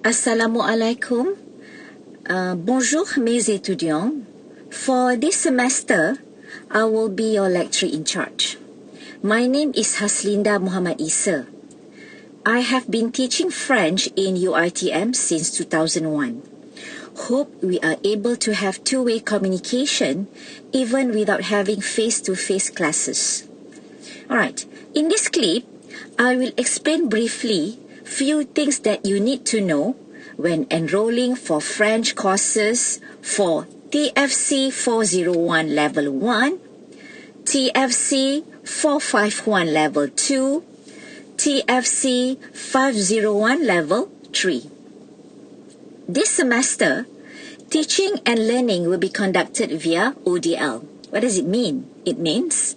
Assalamualaikum. Bonjour mes étudiants. For this semester, I will be your lecturer in charge. My name is Haslinda Muhammad Isa. I have been teaching French in UiTM since 2001. Hope we are able to have two-way communication even without having face-to-face classes. Alright, in this clip, I will explain briefly few things that you need to know when enrolling for French courses for TFC 401 Level 1, TFC 451 Level 2, TFC 501 Level 3. This semester, teaching and learning will be conducted via ODL. What does it mean? It means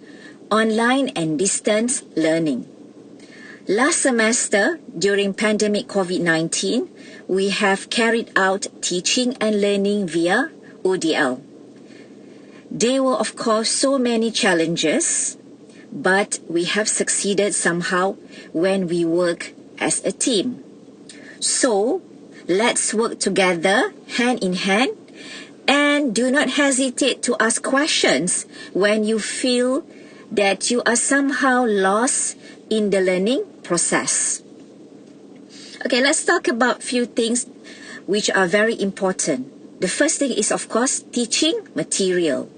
online and distance learning. Last semester, during pandemic COVID-19, we have carried out teaching and learning via ODL. There were, of course, so many challenges, but we have succeeded somehow when we work as a team. So, let's work together, hand in hand, and do not hesitate to ask questions when you feel that you are somehow lost in the learning process. Okay, let's talk about few things which are very important. The first thing is, of course, teaching material.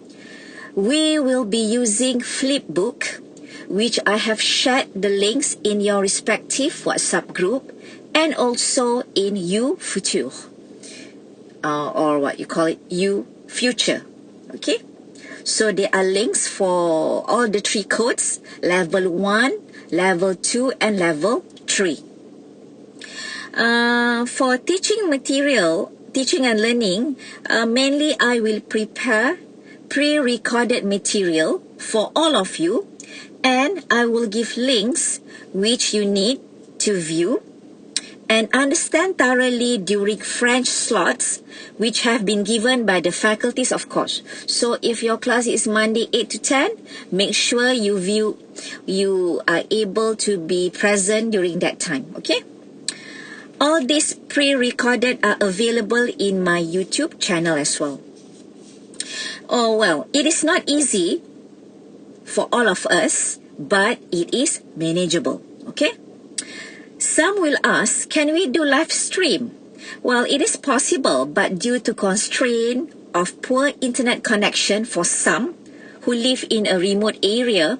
We will be using Flipbook, which I have shared the links in your respective WhatsApp group and also in UFuture, or what you call it, UFuture. Okay? So there are links for all the three codes, Level 1, Level 2, and Level 3. For teaching material, teaching and learning, mainly I will prepare pre-recorded material for all of you, and I will give links which you need to view and understand thoroughly during French slots which have been given by the faculties, of course. So if your class is Monday 8 to 10, make sure you are able to be present during that time, okay? All these pre-recorded are available in my YouTube channel as well. Oh well, it is not easy for all of us, but it is manageable, okay? Some will ask, can we do live stream? Well, it is possible, but due to constraint of poor internet connection for some who live in a remote area,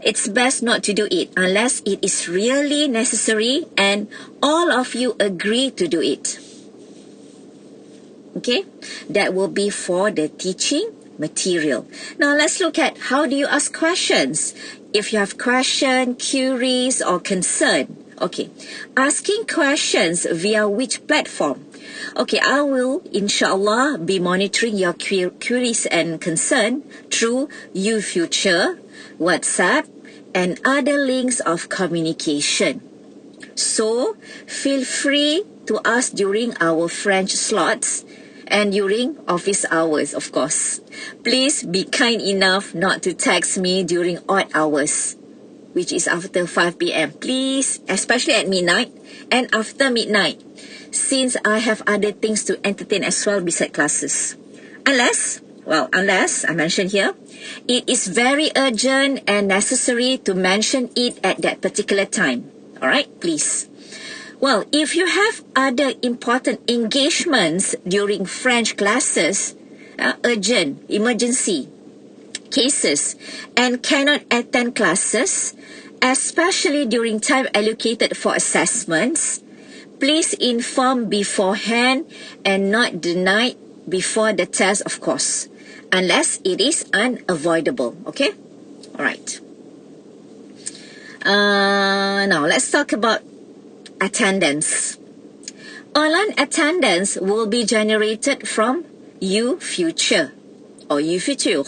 it's best not to do it unless it is really necessary and all of you agree to do it. Okay, that will be for the teaching material. Now let's look at how do you ask questions. If you have questions, queries, or concern. Okay, asking questions via which platform? Okay, I will, inshallah, be monitoring your queries and concern through UFuture, WhatsApp, and other links of communication. So, feel free to ask during our French slots and during office hours, of course. Please be kind enough not to text me during odd hours, which is after 5 p.m. Please, especially at midnight and after midnight, since I have other things to entertain as well beside classes. Unless I mention here, it is very urgent and necessary to mention it at that particular time. Alright, please. Well, if you have other important engagements during French classes, urgent, emergency cases, and cannot attend classes, especially during time allocated for assessments, please inform beforehand and not the night before the test, of course, unless it is unavoidable, okay? Alright. Now, let's talk about attendance. Online attendance will be generated from UFuture or UFuture.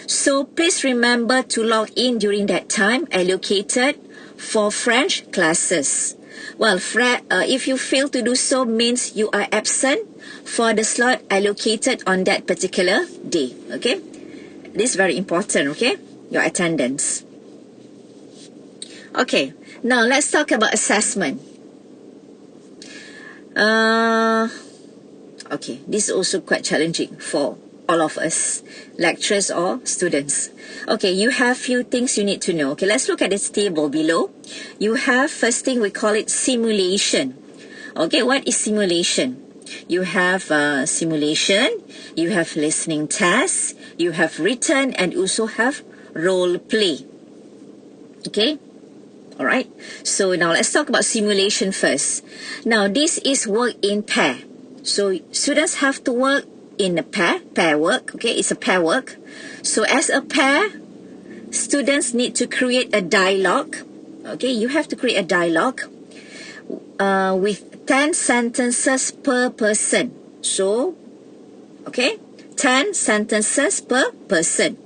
So please remember to log in during that time allocated for French classes. Well, if you fail to do so, means you are absent for the slot allocated on that particular day, okay? This is very important, okay? Your attendance. Okay, now let's talk about assessment. Okay, this is also quite challenging for all of us, lecturers or students. Okay, you have few things you need to know. Okay, let's look at this table below. You have, first thing, we call it simulation. Okay, what is simulation? You have simulation, you have listening tests, you have written, and also have role play. Okay, all right. So now let's talk about simulation first. Now this is work in pair. So students have to work in a pair work. Okay, it's a pair work. So as a pair, students need to create a dialogue. Okay, you have to create a dialogue with 10 sentences per person. So, okay, 10 sentences per person.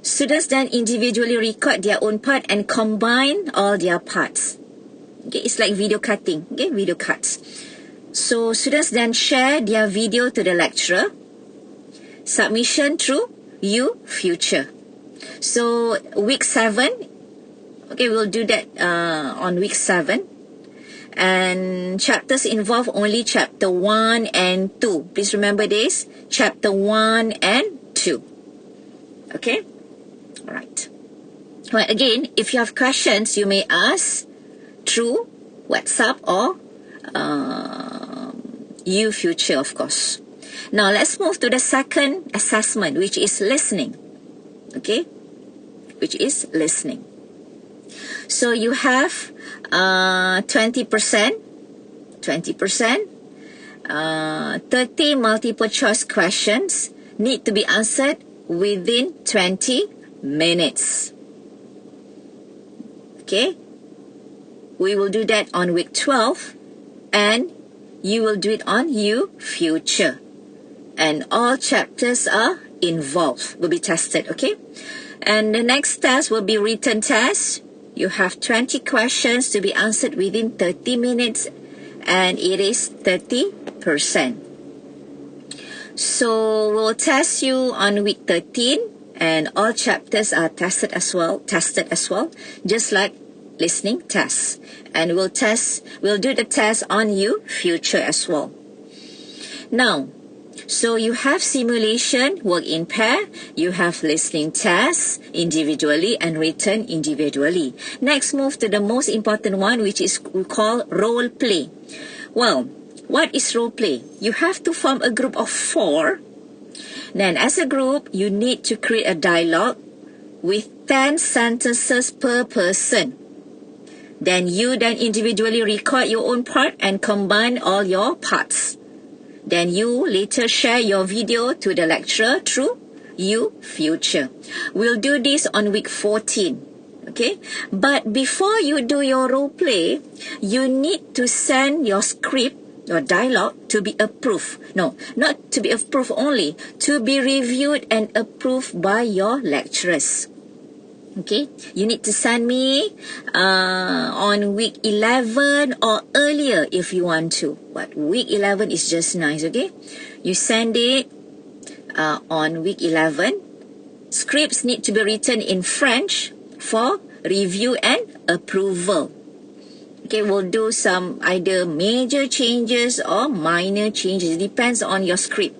Students then individually record their own part and combine all their parts. Okay, it's like video cutting. Okay, video cuts. So students then share their video to the lecturer. Submission through UFuture. So week 7, okay, we'll do that on week 7. And chapters involve only chapter 1 and 2. Please remember this, chapter 1 and 2. Okay, all right. Well, again, if you have questions, you may ask through WhatsApp or UFuture, of course. Now let's move to the second assessment, which is listening. Okay, which is listening. So you have 20%, 30 multiple choice questions need to be answered within 20 minutes. Okay, we will do that on week 12, and you will do it on UFuture. And all chapters are involved, will be tested, okay? And the next test will be written test. You have 20 questions to be answered within 30 minutes, and it is 30%. So we'll test you on week 13, and all chapters are tested as well, just like listening tests. And we'll do the test on UFuture as well. Now, so you have simulation, work in pair, you have listening tests individually and written individually. Next, move to the most important one, which is we call role play. Well, what is role play? You have to form a group of 4. Then as a group, you need to create a dialogue with 10 sentences per person. Then you individually record your own part and combine all your parts. Then you later share your video to the lecturer through UFuture. We'll do this on week 14. Okay? But before you do your role play, you need to send your script, your dialogue, to be approved. No, not to be approved only, to be reviewed and approved by your lecturers. Okay, you need to send me on week 11 or earlier if you want to. But week 11 is just nice, okay? You send it on week 11. Scripts need to be written in French for review and approval. Okay, we'll do some either major changes or minor changes. It depends on your script.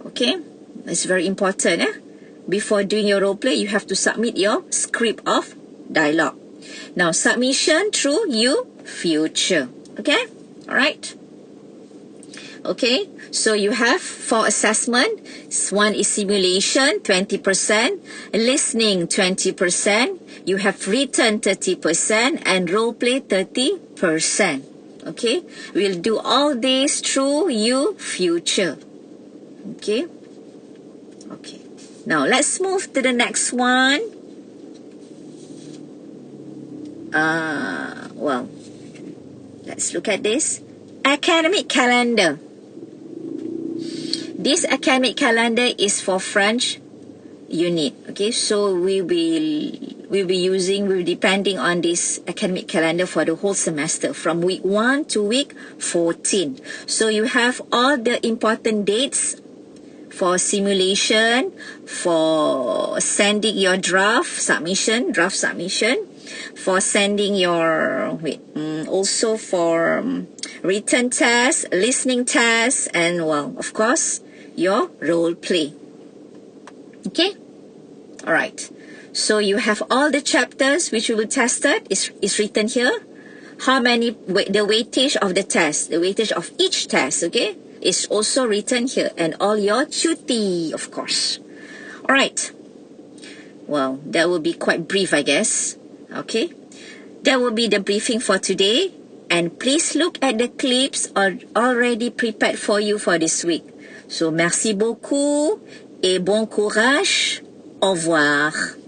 Okay, it's very important, Before doing your role play, you have to submit your script of dialogue. Now, submission through UFuture. Okay? All right. Okay, so you have 4 assessment. One is simulation, 20%, listening, 20%. You have written 30% and role play 30%. Okay, we'll do all this through UFuture. Okay. Okay. Now, let's move to the next one. Well, let's look at this. Academic calendar. This academic calendar is for French unit. Okay, so we'll be depending on this academic calendar for the whole semester from week 1 to week 14. So you have all the important dates for simulation, for sending your draft submission, for sending your, also for written test, listening test, and, well, of course, your role play. Okay? All right. So you have all the chapters which you will test is written here. How many, the weightage of the test, the weightage of each test, okay, is also written here. And all your cuti, of course. All right. Well, that will be quite brief, I guess. Okay. That will be the briefing for today. And please look at the clips already prepared for you for this week. So, merci beaucoup et bon courage. Au revoir.